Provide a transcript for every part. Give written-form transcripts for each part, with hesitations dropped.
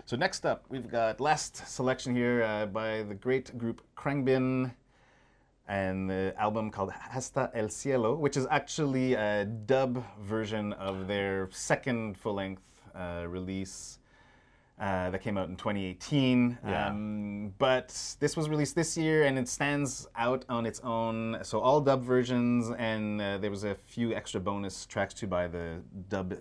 So next up, we've got last selection here by the great group Khruangbin, and the album called Hasta el Cielo, which is actually a dub version of their second full-length release that came out in 2018. Yeah. But this was released this year, and it stands out on its own. So all dub versions, and there was a few extra bonus tracks too by the dub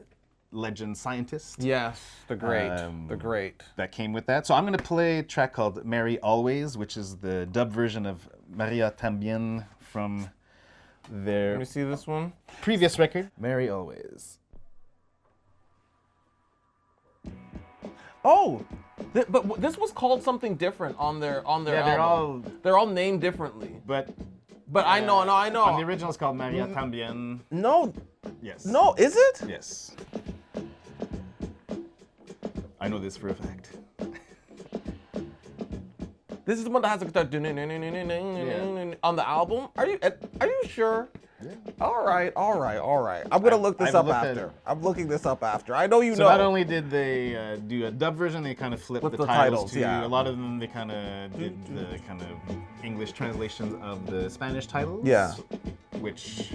legend scientist. Yes, the great, the great. That came with that. So I'm going to play a track called Mary Always, which is the dub version of Maria Tambien from their Let me see this one. previous record, Mary Always. Oh, but this was called something different on their Yeah, album. They're all named differently. But I know. On the original, it's called Maria Tambien. No, Yes. no, is it? Yes. I know this for a fact. This is the one that has a guitar on the album. Are you sure? Yeah. All right. I'm gonna look this up after. I'm looking this up after. I know you know. So not only did they do a dub version, they kind of flipped the titles too. Yeah. A lot of them, they kind of did the kind of English translations of the Spanish titles. Yeah. Which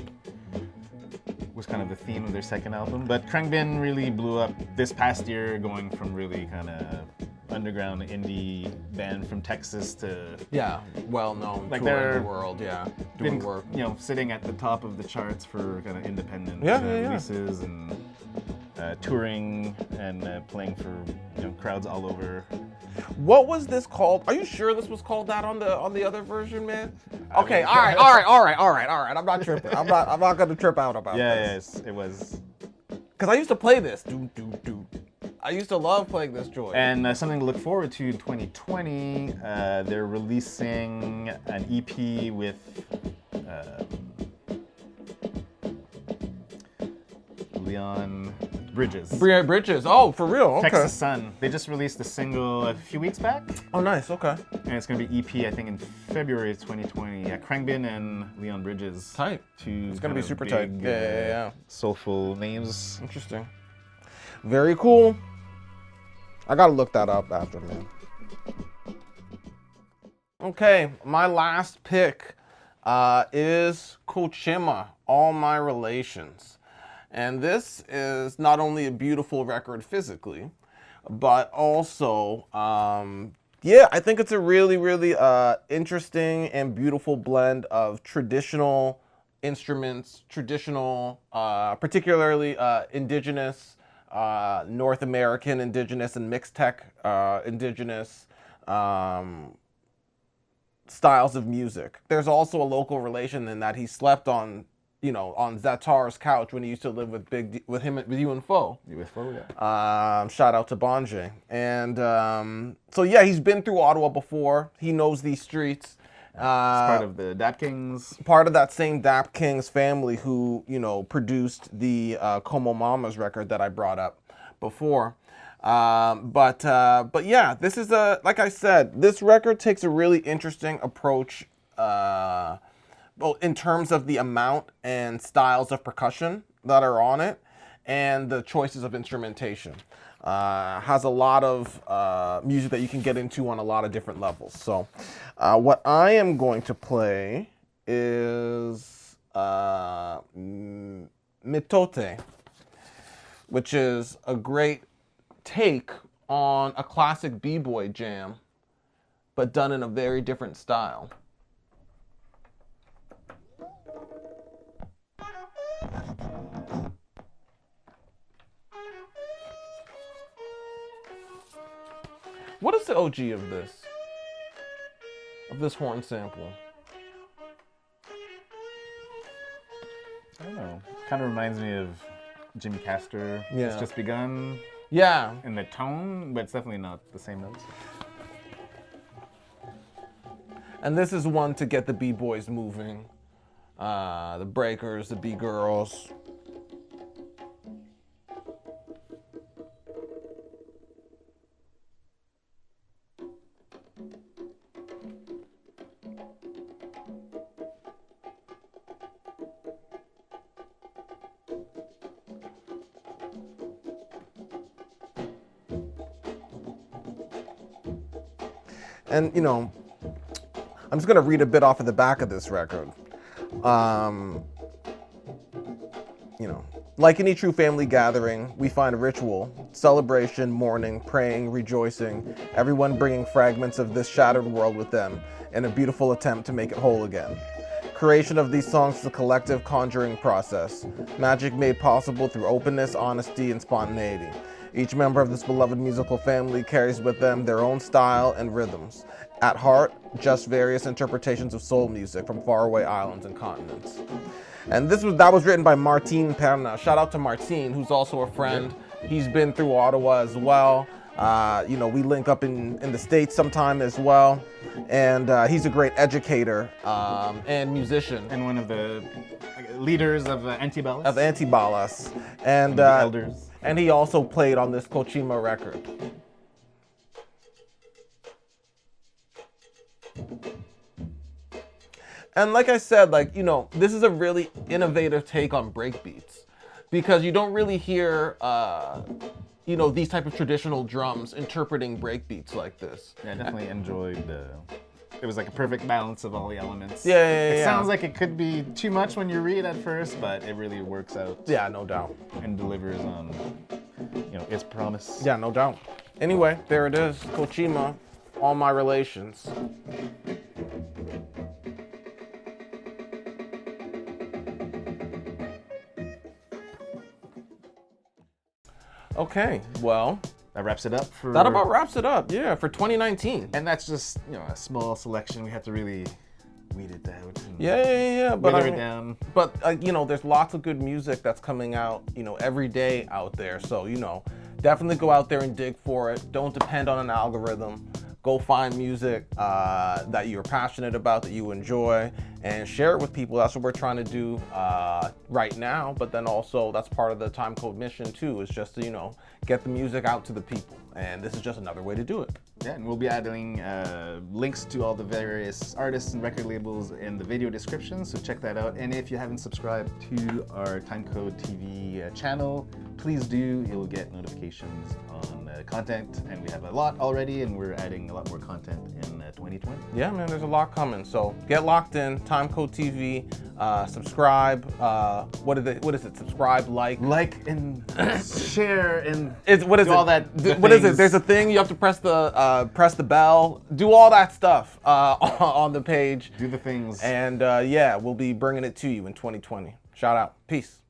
was kind of the theme of their second album. But Khruangbin really blew up this past year, going from really kind of underground indie band from Texas to well known like touring they're the world, doing work. You know, sitting at the top of the charts for kind of independent releases and touring and playing for crowds all over. What was this called? Are you sure this was called that on the other version, man? Okay, all right. I'm not tripping. I'm not gonna trip out about this. Yes, it was. Because I used to play this. I used to love playing this joint. And something to look forward to in 2020, they're releasing an EP with Leon Bridges. Oh, for real? Okay. Texas Sun. They just released a single a few weeks back. Oh, nice. Okay. And it's going to be EP, I think, in February 2020. Yeah, Khruangbin and Leon Bridges. Tight. It's going to be super tight. Yeah. Soulful names. Interesting. Very cool. I got to look that up after, man. Okay, my last pick is Cochema, All My Relations. And this is not only a beautiful record physically, but also, I think it's a really, really interesting and beautiful blend of traditional instruments, particularly indigenous, North American indigenous and mixed tech indigenous styles of music. There's also a local relation in that he slept on Zattar's couch when he used to live with you and Fo. With Fo, yeah. Shout out to Bonje. And so yeah, he's been through Ottawa before. He knows these streets. He's part of the Dap Kings. Part of that same Dap Kings family who, produced the Como Mamas record that I brought up before. But yeah, this is like I said, this record takes a really interesting approach in terms of the amount and styles of percussion that are on it and the choices of instrumentation. Has a lot of music that you can get into on a lot of different levels. So what I am going to play is Metote, which is a great take on a classic b-boy jam, but done in a very different style. What is the OG of this horn sample? I don't know. Kind of reminds me of Jimmy Castor. Yeah. It's Just Begun. Yeah. In the tone, but it's definitely not the same notes. And this is one to get the b-boys moving. The breakers, the b-girls. And, you know, I'm just going to read a bit off of the back of this record. You know, like any true family gathering, we find ritual, celebration, mourning, praying, rejoicing, everyone bringing fragments of this shattered world with them in a beautiful attempt to make it whole again. Creation of these songs is a collective conjuring process, magic made possible through openness, honesty, and spontaneity. Each member of this beloved musical family carries with them their own style and rhythms. At heart, just various interpretations of soul music from faraway islands and continents. And that was written by Martin Perna. Shout out to Martin, who's also a friend. He's been through Ottawa as well. You know, we link up in the States sometime as well. And he's a great educator and musician. And one of the leaders of Antibalas. Of Antibalas. And the elders. And he also played on this Cochema record. And like I said, like, you know, this is a really innovative take on breakbeats because you don't really hear, you know, these type of traditional drums interpreting breakbeats like this. Yeah, I definitely enjoyed it was like a perfect balance of all the elements. Yeah. It sounds like it could be too much when you read at first, but it really works out. Yeah, no doubt. And delivers on, you know, its promise. Yeah, no doubt. Anyway, there it is, Cochema, All My Relations. Okay, well, that wraps it up for... That about wraps it up, yeah, for 2019. And that's just, you know, a small selection. We had to really weed it out. Yeah. But wither it down. But, you know, there's lots of good music that's coming out, you know, every day out there. So, you know, definitely go out there and dig for it. Don't depend on an algorithm. Go find music that you're passionate about, that you enjoy, and share it with people. That's what we're trying to do right now. But then also, that's part of the Timecode mission too, is just to, you know, get the music out to the people. And this is just another way to do it. Yeah, and we'll be adding links to all the various artists and record labels in the video description, so check that out. And if you haven't subscribed to our Timecode TV channel, please do. You'll get notifications on content, and we have a lot already, and we're adding a lot more content in 2020. Yeah, man, there's a lot coming. So get locked in, Timecode TV, subscribe. What is it? Subscribe, like and share, and what is do it? all that. What is it? There's a thing you have to press the bell, do all that stuff on the page. Do the things. And yeah, we'll be bringing it to you in 2020. Shout out. Peace.